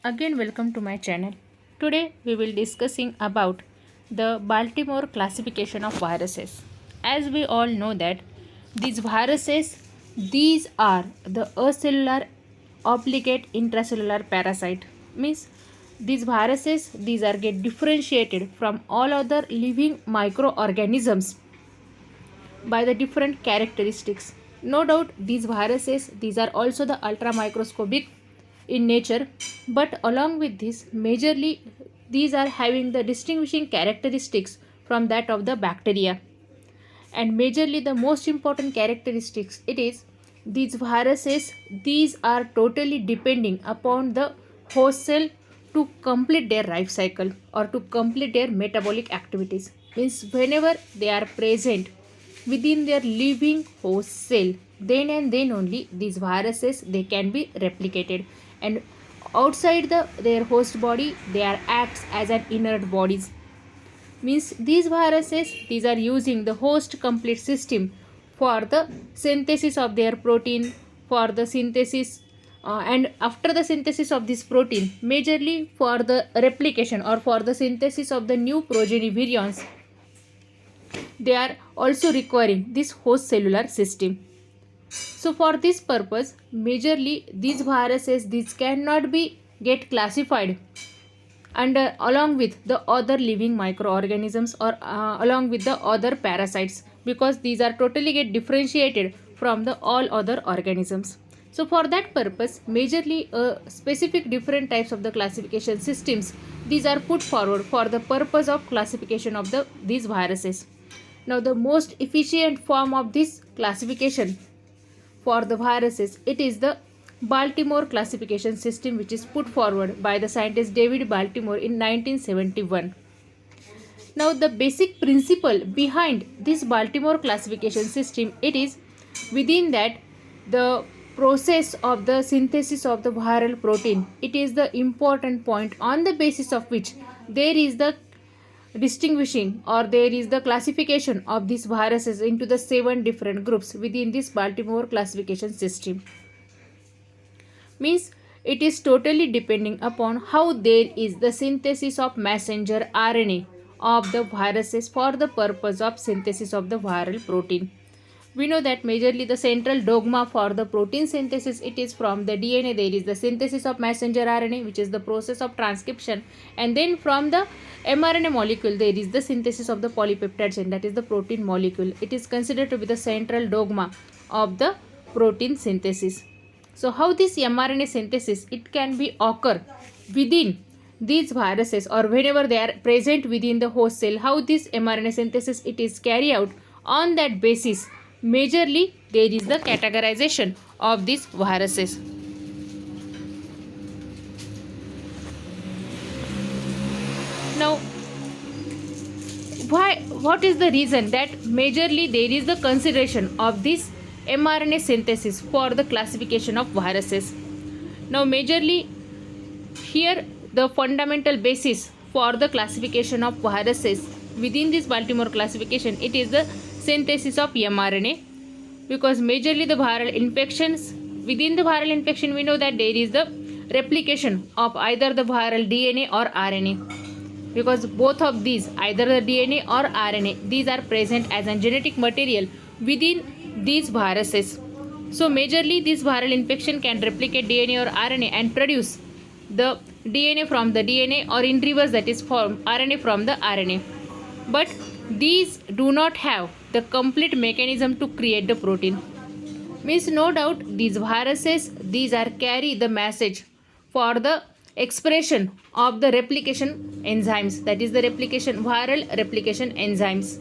Again, welcome to my channel. Today we will discussing about the Baltimore classification of viruses. As we all know that these viruses, these are the acellular obligate intracellular parasite. Means these viruses, these are get differentiated from all other living microorganisms by the different characteristics. No doubt these viruses, these are also the ultra microscopic in nature, but along with this majorly these are having the distinguishing characteristics from that of the bacteria. And majorly the most important characteristics it is these viruses, these are totally depending upon the host cell to complete their life cycle or to complete their metabolic activities. Means whenever they are present within their living host cell, then and then only these viruses they can be replicated, and outside their host body they are acts as an inert bodies. Means these viruses, these are using the host complete system for the synthesis of their protein, for the synthesis and after the synthesis of this protein majorly for the replication or for the synthesis of the new progeny virions, they are also requiring this host cellular system. So for this purpose majorly these viruses, these cannot be get classified under along with the other living microorganisms or along with the other parasites, because these are totally get differentiated from the all other organisms. So for that purpose majorly specific different types of the classification systems, these are put forward for the purpose of classification of these viruses. Now the most efficient form of this classification for the viruses, it is the Baltimore classification system, which is put forward by the scientist David Baltimore in 1971. Now the basic principle behind this Baltimore classification system, it is within that the process of the synthesis of the viral protein, it is the important point on the basis of which there is the distinguishing or there is the classification of these viruses into the 7 different groups within this Baltimore classification system. Means it is totally depending upon how there is the synthesis of messenger RNA of the viruses for the purpose of synthesis of the viral protein. We know that majorly the central dogma for the protein synthesis, it is from the DNA there is the synthesis of messenger RNA, which is the process of transcription, and then from the mRNA molecule there is the synthesis of the polypeptide chain, that is the protein molecule. It is considered to be the central dogma of the protein synthesis. So how this mRNA synthesis it can be occur within these viruses or whenever they are present within the host cell, how this mRNA synthesis it is carried out, on that basis majorly there is the categorization of these viruses. Now what is the reason that majorly there is the consideration of this mRNA synthesis for the classification of viruses? Now majorly here the fundamental basis for the classification of viruses within this Baltimore classification, it is the synthesis of mRNA, because majorly the viral infections, within the viral infection we know that there is the replication of either the viral DNA or RNA, because both of these, either the DNA or RNA, these are present as a genetic material within these viruses. So majorly this viral infection can replicate DNA or RNA and produce the DNA from the DNA, or in reverse that is form RNA from the RNA, but these do not have the complete mechanism to create the protein. Means no doubt these viruses, these are carry the message for the expression of the replication enzymes, that is the replication viral replication enzymes.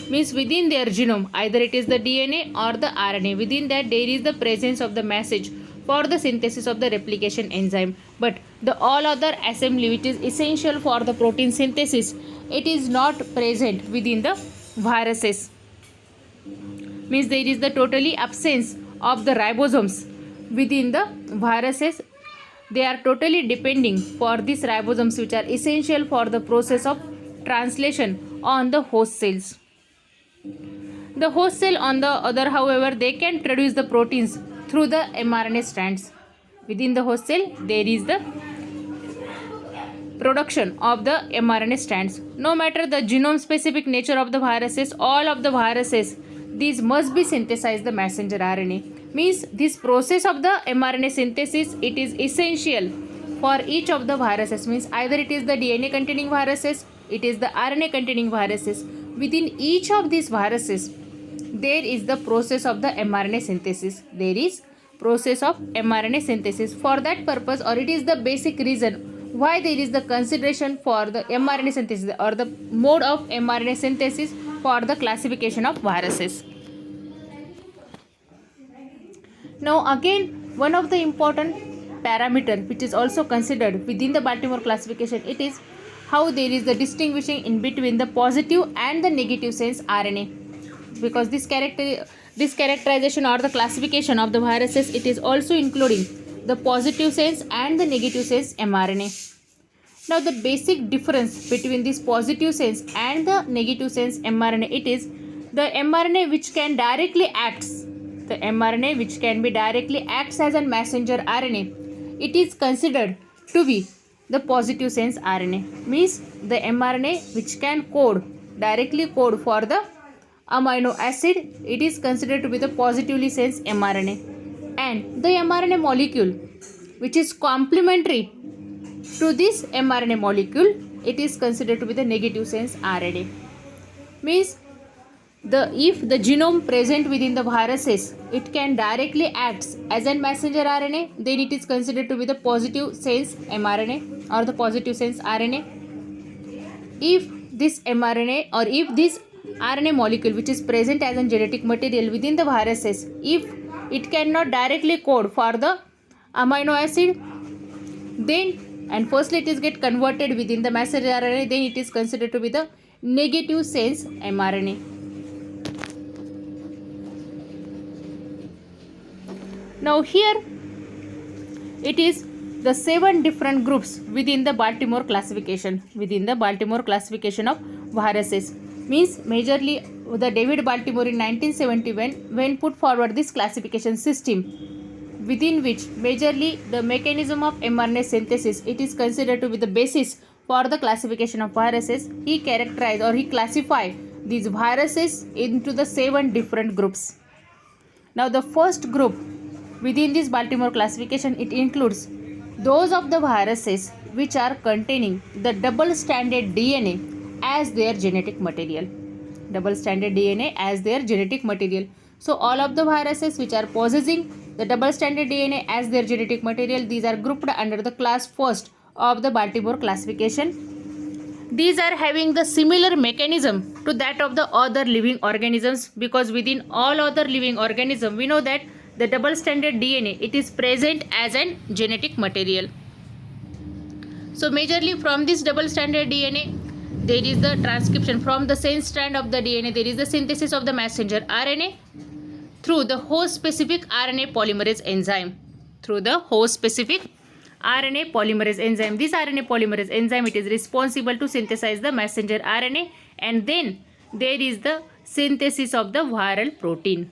Means within their genome, either it is the DNA or the RNA, within that there is the presence of the message for the synthesis of the replication enzyme, but the all other assembly which is essential for the protein synthesis, it is not present within the viruses. Means there is the totally absence of the ribosomes within the viruses. They are totally depending for these ribosomes which are essential for the process of translation on the host cells. The host cell on the other, however, they can produce the proteins through the mRNA strands. Within the host cell there is the production of the mRNA strands. No matter the genome specific nature of the viruses, all of the viruses, these must be synthesized the messenger RNA. Means this process of the mRNA synthesis, it is essential for each of the viruses. Means either it is the DNA containing viruses, it is the RNA containing viruses. Within each of these viruses, there is the process of the mRNA synthesis. There is process of mRNA synthesis. For that purpose, or it is the basic reason why there is the consideration for the mRNA synthesis or the mode of mRNA synthesis for the classification of viruses. Now again, one of the important parameter which is also considered within the Baltimore classification, it is how there is the distinguishing in between the positive and the negative sense RNA, because this characterization or the classification of the viruses, it is also including the positive sense and the negative sense mRNA. Now the basic difference between this positive sense and the negative sense mRNA, it is the mRNA which can directly acts, the mRNA which can be directly acts as a messenger RNA, it is considered to be the positive sense RNA. Means the mRNA which can directly code for the amino acid, it is considered to be the positively sense mRNA. And the mRNA molecule which is complementary to this mRNA molecule, it is considered to be the negative sense RNA. Means if the genome present within the viruses, it can directly act as a messenger RNA, then it is considered to be the positive sense mRNA or the positive sense RNA. If this mRNA or if this RNA molecule which is present as a genetic material within the viruses, if it cannot directly code for the amino acid, then and firstly it is get converted within the messenger RNA, then it is considered to be the negative sense mRNA. Now here it is the 7 different groups within the Baltimore classification, of viruses. Means majorly the David Baltimore in 1971 when put forward this classification system, within which majorly the mechanism of mRNA synthesis, it is considered to be the basis for the classification of viruses. He characterized or he classified these viruses into the 7 different groups. Now the first group within this Baltimore classification, it includes those of the viruses which are containing the double-stranded DNA as their genetic material. Double-stranded DNA as their genetic material. So all of the viruses which are possessing the double-stranded DNA as their genetic material, these are grouped under the class first of the Baltimore classification. These are having the similar mechanism to that of the other living organisms, because within all other living organisms we know that the double-stranded DNA, it is present as an genetic material. So majorly from this double-stranded DNA, there is the transcription from the same strand of the DNA, there is the synthesis of the messenger RNA through the host-specific RNA polymerase enzyme. This RNA polymerase enzyme, it is responsible to synthesize the messenger RNA, and then there is the synthesis of the viral protein.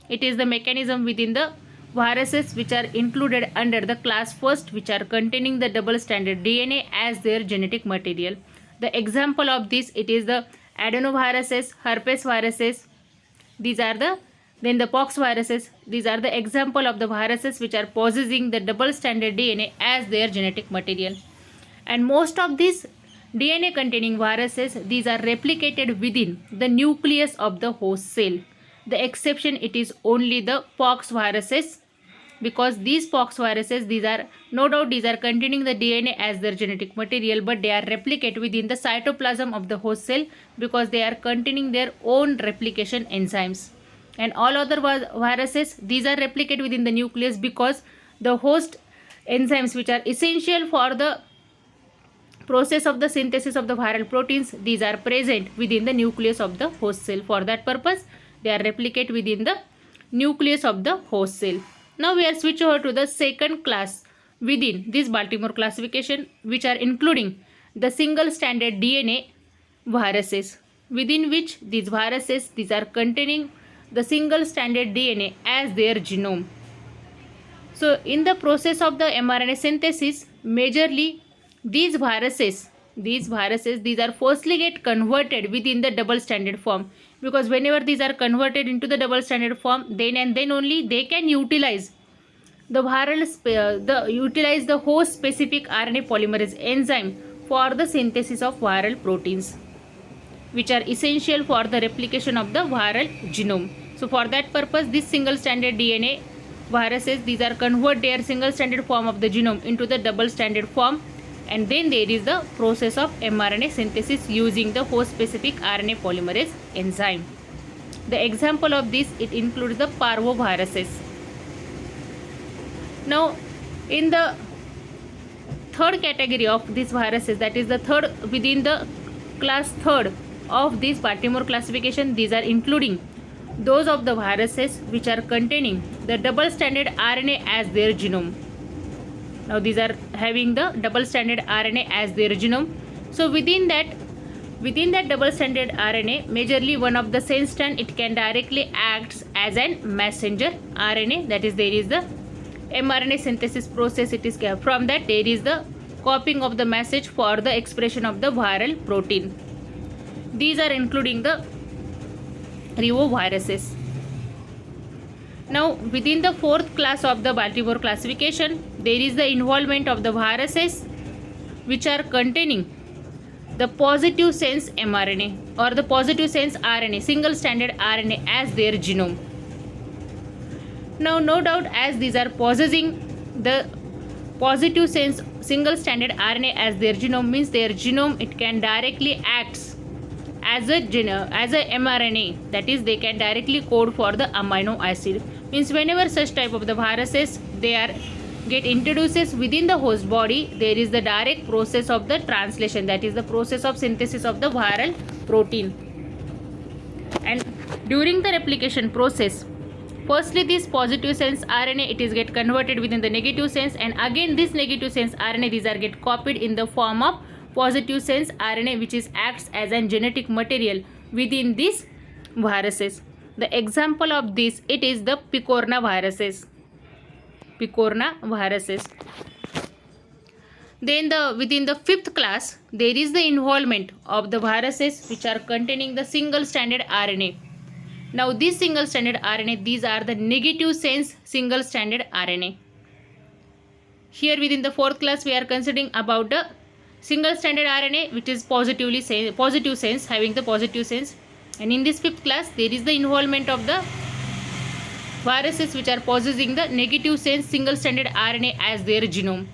It is the mechanism within the viruses which are included under the class first, which are containing the double-stranded DNA as their genetic material. The example of this, it is the adenoviruses, herpes viruses. Then the pox viruses. These are the example of the viruses which are possessing the double-stranded DNA as their genetic material. And most of these DNA containing viruses, these are replicated within the nucleus of the host cell. The exception, it is only the pox viruses, because these pox viruses, these are no doubt these are containing the DNA as their genetic material, but they are replicated within the cytoplasm of the host cell because they are containing their own replication enzymes. And all other viruses, these are replicated within the nucleus because the host enzymes which are essential for the process of the synthesis of the viral proteins, these are present within the nucleus of the host cell. For that purpose, they are replicated within the nucleus of the host cell. Now we are switch over to the second class within this Baltimore classification, which are including the single-stranded DNA viruses, within which these viruses, these are containing the single-stranded DNA as their genome. So in the process of the mRNA synthesis, majorly these are firstly get converted within the double stranded form, because whenever these are converted into the double stranded form, then and then only they can utilize the host specific RNA polymerase enzyme for the synthesis of viral proteins, which are essential for the replication of the viral genome. So for that purpose, this single stranded DNA viruses, these are convert their single stranded form of the genome into the double stranded form, and then there is the process of mRNA synthesis using the host specific RNA polymerase enzyme. The example of this, it includes the parvoviruses. Now in the third category of these viruses, that is the third within the class third of this Baltimore classification, these are including those of the viruses which are containing the double stranded RNA as their genome. Now these are having the double stranded RNA as their genome. So within that double stranded RNA, majorly one of the sense strand, it can directly act as an messenger RNA, that is there is the mRNA synthesis process, it is from that there is the copying of the message for the expression of the viral protein. These are including the retroviruses. Now within the fourth class of the Baltimore classification, there is the involvement of the viruses which are containing the positive sense mRNA or the positive sense RNA, single stranded RNA as their genome. Now no doubt, as these are possessing the positive sense single stranded RNA as their genome, means their genome, it can directly act as a mRNA, that is they can directly code for the amino acid. Means whenever such type of the viruses they are get introduces within the host body, there is the direct process of the translation, that is the process of synthesis of the viral protein. And during the replication process, firstly this positive sense RNA, it is get converted within the negative sense, and again this negative sense RNA, these are get copied in the form of positive sense RNA, which is acts as a genetic material within these viruses. The example of this, it is the picorna viruses. Then within the fifth class, there is the involvement of the viruses which are containing the single stranded RNA. Now this single stranded RNA, these are the negative sense single stranded RNA. Here within the fourth class, we are considering about the single stranded RNA which is positive sense, having the positive sense, and in this fifth class there is the involvement of the viruses which are possessing the negative sense single stranded RNA as their genome.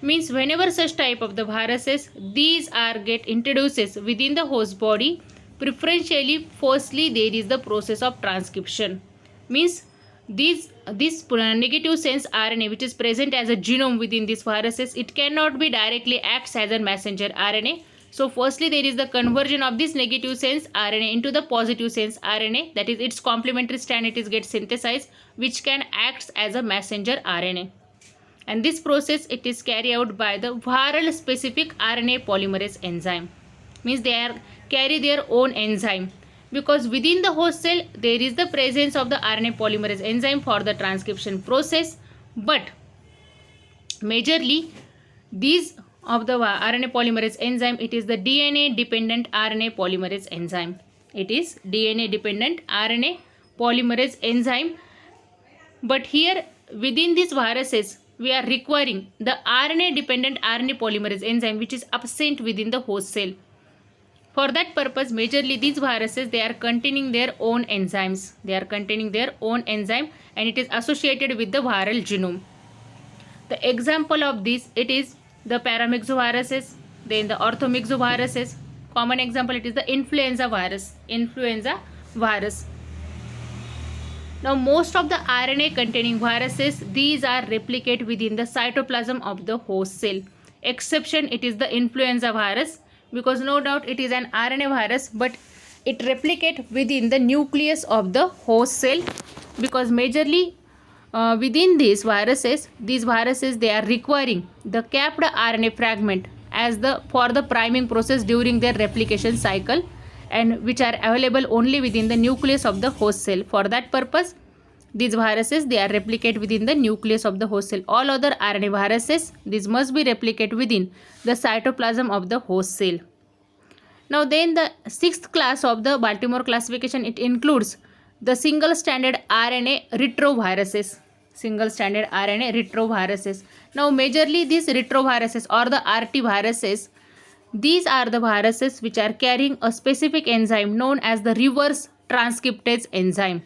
Means whenever such type of the viruses, these are get introduces within the host body, preferentially firstly there is the process of transcription. Means this negative sense RNA which is present as a genome within these viruses, it cannot be directly acts as a messenger RNA. So firstly there is the conversion of this negative sense RNA into the positive sense RNA, that is its complementary strand, it is get synthesized, which can act as a messenger RNA. And this process, it is carried out by the viral specific RNA polymerase enzyme. Means they carry their own enzyme, because within the host cell there is the presence of the RNA polymerase enzyme for the transcription process, but majorly these of the RNA polymerase enzyme, it is the DNA dependent RNA polymerase enzyme. It is DNA dependent RNA polymerase enzyme. But here within these viruses, we are requiring the RNA dependent RNA polymerase enzyme which is absent within the host cell. For that purpose, majorly these viruses, they are containing their own enzymes. And it is associated with the viral genome. The example of this, it is the paramyxoviruses, then the orthomyxoviruses. Common example, it is the influenza virus. Now most of the RNA containing viruses, these are replicate within the cytoplasm of the host cell. Exception, it is the influenza virus, because no doubt it is an RNA virus, but it replicate within the nucleus of the host cell, because majorly within these viruses, they are requiring the capped RNA fragment as for the priming process during their replication cycle, and which are available only within the nucleus of the host cell. For that purpose, these viruses, they are replicate within the nucleus of the host cell. All other RNA viruses, these must be replicate within the cytoplasm of the host cell. Now then, the sixth class of the Baltimore classification, it includes the single-stranded RNA retroviruses. Single-stranded RNA retroviruses. Now majorly these retroviruses or the RT viruses, these are the viruses which are carrying a specific enzyme known as the reverse transcriptase enzyme.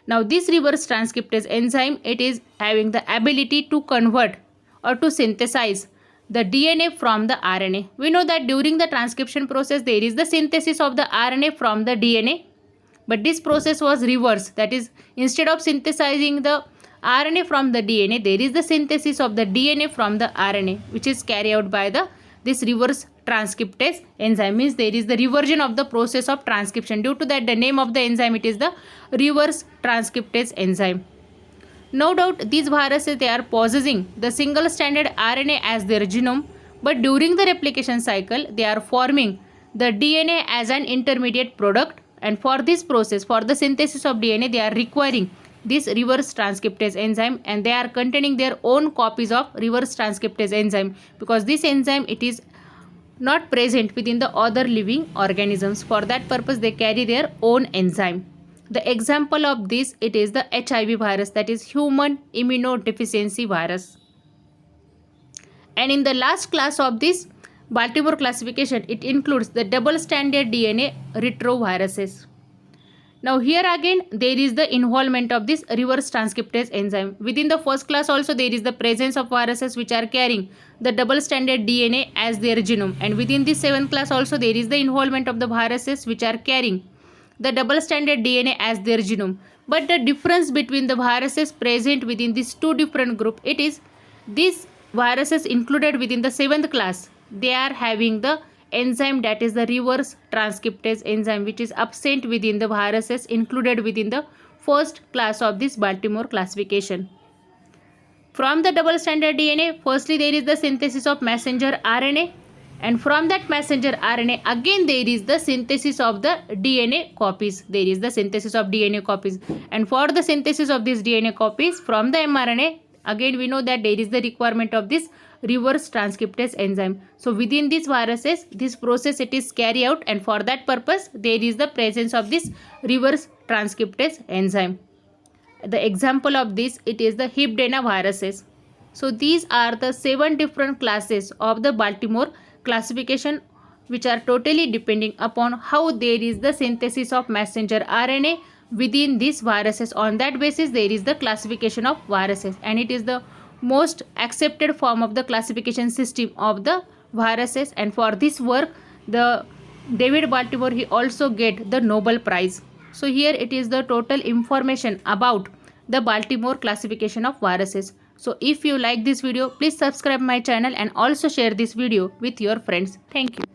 Now this reverse transcriptase enzyme, it is having the ability to convert or to synthesize the DNA from the RNA. We know that during the transcription process there is the synthesis of the RNA from the DNA, but this process was reversed. That is, instead of synthesizing the RNA from the DNA, there is the synthesis of the DNA from the RNA, which is carried out by this reverse transcriptase enzyme. Means there is the reversion of the process of transcription. Due to that, the name of the enzyme, it is the reverse transcriptase enzyme. No doubt these viruses, they are possessing the single-stranded RNA as their genome, but during the replication cycle they are forming the DNA as an intermediate product, and for this process, for the synthesis of DNA, they are requiring this reverse transcriptase enzyme, and they are containing their own copies of reverse transcriptase enzyme, because this enzyme, it is not present within the other living organisms. For that purpose they carry their own enzyme. The example of this, it is the HIV virus, that is human immunodeficiency virus. And in the last class of this Baltimore classification, it includes the double-stranded DNA retroviruses. Now here again there is the involvement of this reverse transcriptase enzyme. Within the first class also there is the presence of viruses which are carrying the double-stranded DNA as their genome, and within this seventh class also there is the involvement of the viruses which are carrying the double-stranded DNA as their genome. But the difference between the viruses present within these two different groups, it is these viruses included within the seventh class, they are having the enzyme, that is the reverse transcriptase enzyme, which is absent within the viruses included within the first class of this Baltimore classification. From the double-stranded DNA, firstly there is the synthesis of messenger RNA, and from that messenger RNA again there is the synthesis of the DNA copies. There is the synthesis of DNA copies, and for the synthesis of these DNA copies from the mRNA, again we know that there is the requirement of this reverse transcriptase enzyme. So within these viruses, this process, it is carried out, and for that purpose there is the presence of this reverse transcriptase enzyme. The example of this, it is the Hibdena viruses. So these are the 7 different classes of the Baltimore classification, which are totally depending upon how there is the synthesis of messenger RNA within these viruses. On that basis there is the classification of viruses, and it is the most accepted form of the classification system of the viruses. And for this work, the David Baltimore, he also get the Nobel Prize. So here it is the total information about the Baltimore classification of viruses. So if you like this video, please subscribe my channel and also share this video with your friends. Thank you.